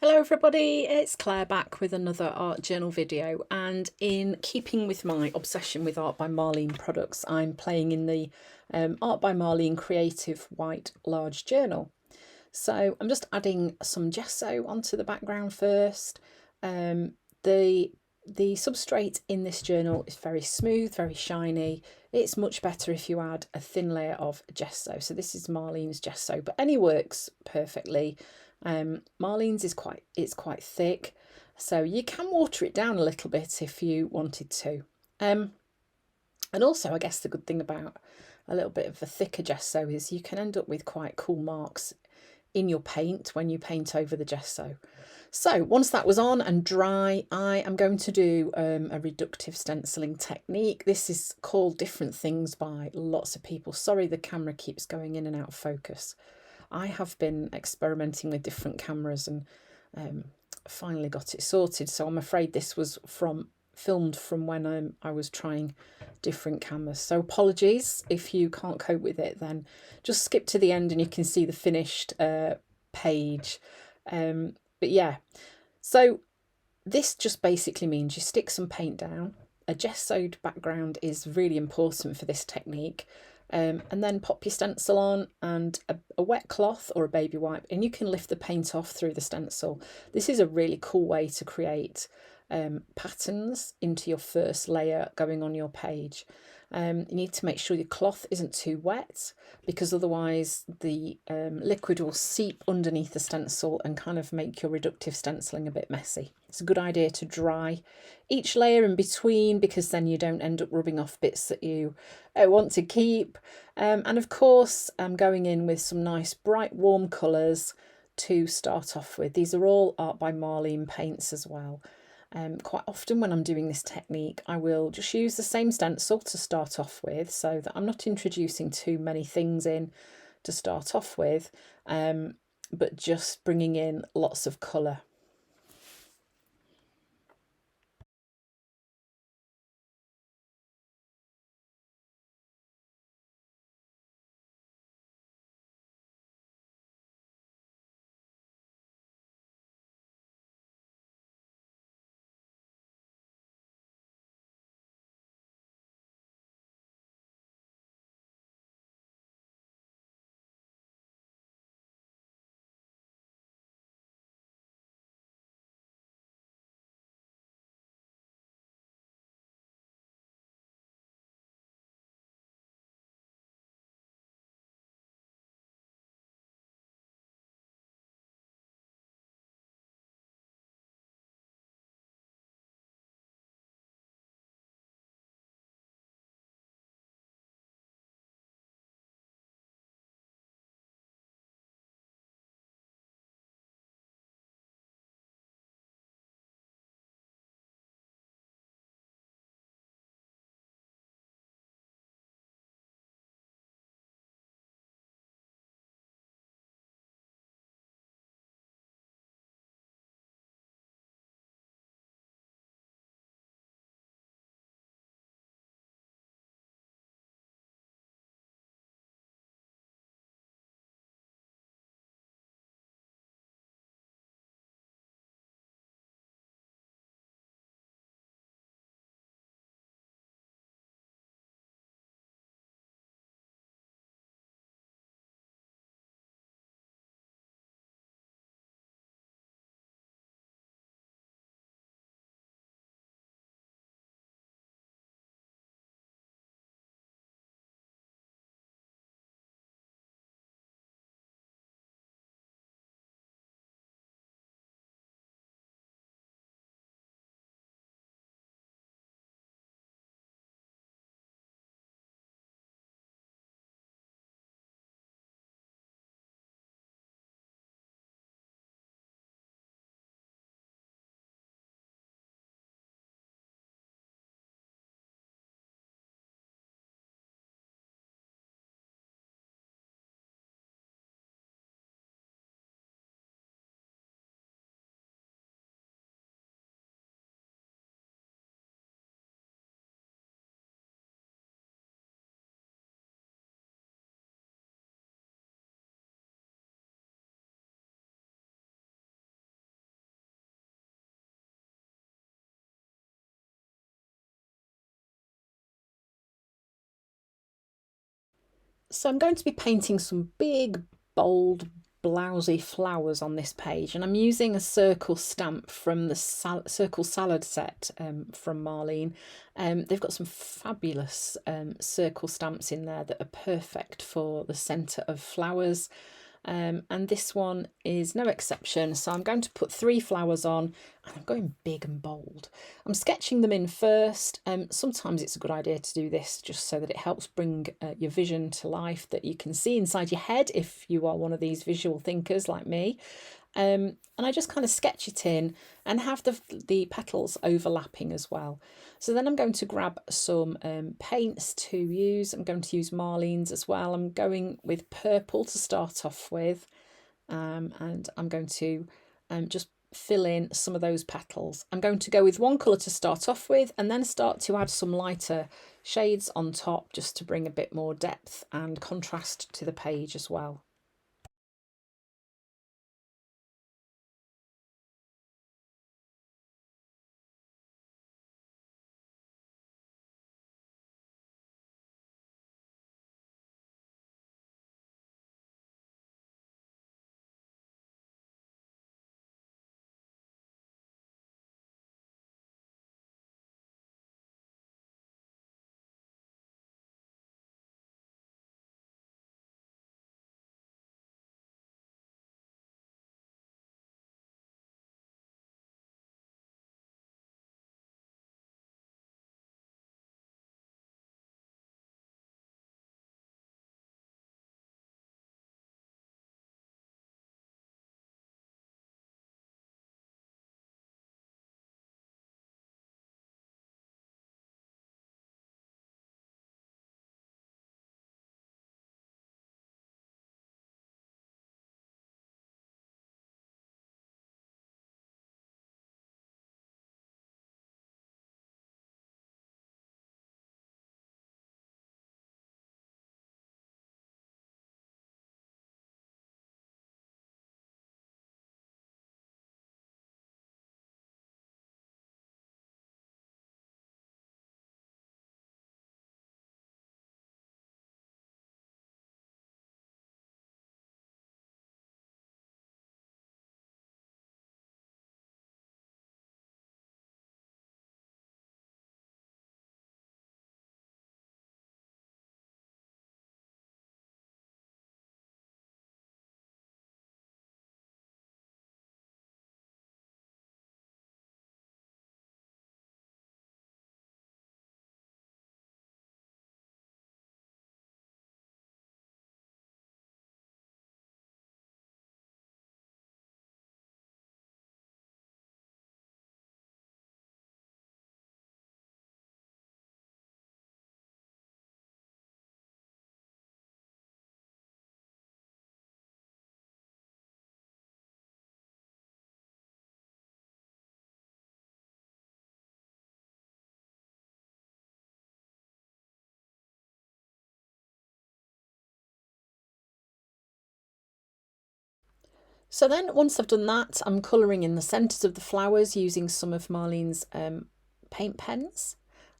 Hello everybody, it's Claire back with another art journal video, and in keeping with my obsession with Art by Marlene products, I'm playing in the Art by Marlene Creative White Large Journal. So I'm just adding some gesso onto the background first. The substrate in this journal is very smooth, very shiny. It's much better if you add a thin layer of gesso. So this is Marlene's gesso, but any works perfectly. Marlene's is quite thick, so you can water it down a little bit if you wanted to. And also, I guess the good thing about a little bit of a thicker gesso is you can end up with quite cool marks in your paint when you paint over the gesso. So once that was on and dry, I am going to do a reductive stenciling technique. This is called different things by lots of people. Sorry, the camera keeps going in and out of focus. I have been experimenting with different cameras and finally got it sorted. So I'm afraid this was filmed from when I was trying different cameras. So apologies if you can't cope with it, then just skip to the end and you can see the finished page. But yeah, so this just basically means you stick some paint down. A gessoed background is really important for this technique. And then pop your stencil on and a wet cloth or a baby wipe, and you can lift the paint off through the stencil. This is a really cool way to create patterns into your first layer going on your page. You need to make sure your cloth isn't too wet, because otherwise the liquid will seep underneath the stencil and kind of make your reductive stenciling a bit messy. It's a good idea to dry each layer in between, because then you don't end up rubbing off bits that you want to keep. And of course, I'm going in with some nice bright warm colours to start off with. These are all Art by Marlene paints as well. Quite often when I'm doing this technique, I will just use the same stencil to start off with, so that I'm not introducing too many things in to start off with, but just bringing in lots of colour. So I'm going to be painting some big, bold, blousy flowers on this page, and I'm using a circle stamp from the circle salad set from Marlene. They've got some fabulous circle stamps in there that are perfect for the centre of flowers. And this one is no exception. So I'm going to put 3 flowers on, and I'm going big and bold. I'm sketching them in first. Sometimes it's a good idea to do this just so that it helps bring your vision to life, that you can see inside your head if you are one of these visual thinkers like me. And I just kind of sketch it in and have the petals overlapping as well. So then I'm going to grab some paints to use. I'm going to use Marlene's as well. I'm going with purple to start off with, and I'm going to just fill in some of those petals. I'm going to go with one colour to start off with, and then start to add some lighter shades on top just to bring a bit more depth and contrast to the page as well. So then once I've done that, I'm colouring in the centres of the flowers using some of Marlene's paint pens.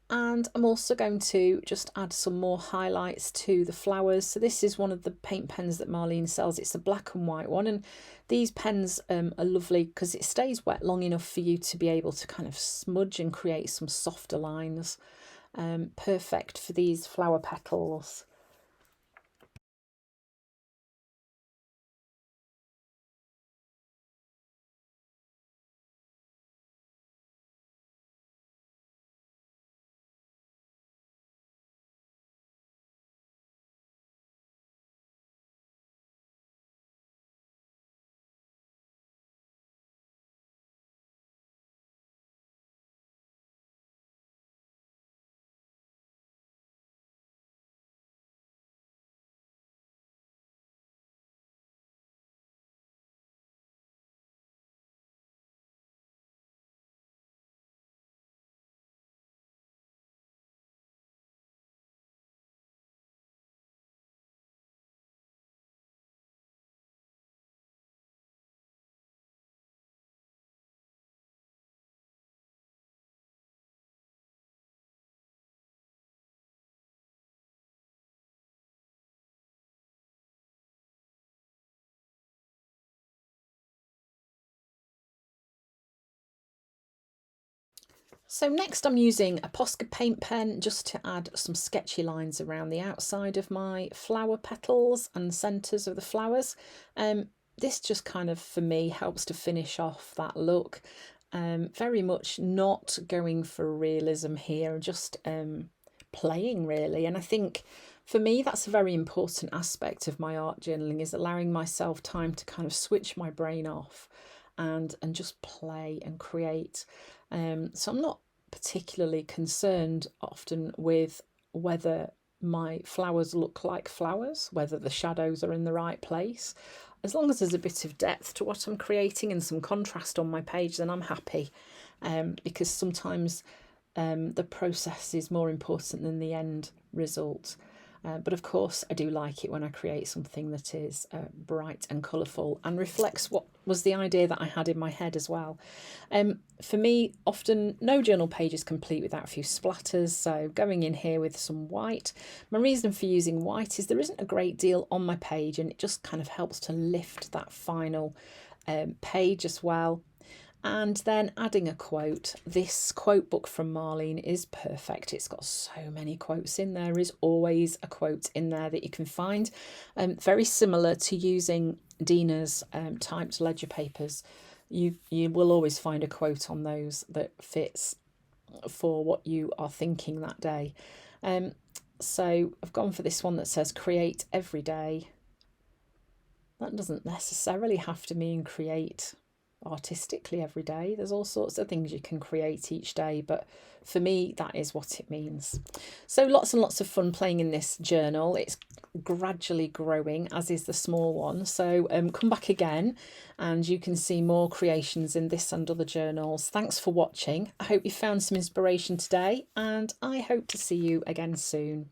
And I'm also going to just add some more highlights to the flowers. So this is one of the paint pens that Marlene sells. It's a black and white one. And these pens are lovely because it stays wet long enough for you to be able to kind of smudge and create some softer lines. Perfect for these flower petals. So next I'm using a Posca paint pen just to add some sketchy lines around the outside of my flower petals and centres of the flowers. This just kind of, for me, helps to finish off that look. Very much not going for realism here, just playing really. And I think for me that's a very important aspect of my art journaling, is allowing myself time to kind of switch my brain off and just play and create. So I'm not particularly concerned often with whether my flowers look like flowers, whether the shadows are in the right place. As long as there's a bit of depth to what I'm creating and some contrast on my page, then I'm happy, because sometimes the process is more important than the end result. But of course, I do like it when I create something that is bright and colourful and reflects what was the idea that I had in my head as well. For me, often no journal page is complete without a few splatters, so going in here with some white. My reason for using white is there isn't a great deal on my page, and it just kind of helps to lift that final page as well. And then adding a quote. This quote book from Marlene is perfect. It's got so many quotes in there. There is always a quote in there that you can find. Very similar to using Dina's typed ledger papers. You will always find a quote on those that fits for what you are thinking that day. So I've gone for this one that says create every day. That doesn't necessarily have to mean create artistically every day. There's all sorts of things you can create each day, but for me that is what it means. So lots and lots of fun playing in this journal. It's gradually growing, as is the small one, so come back again and you can see more creations in this and other journals. Thanks for watching. I hope you found some inspiration today, and I hope to see you again soon.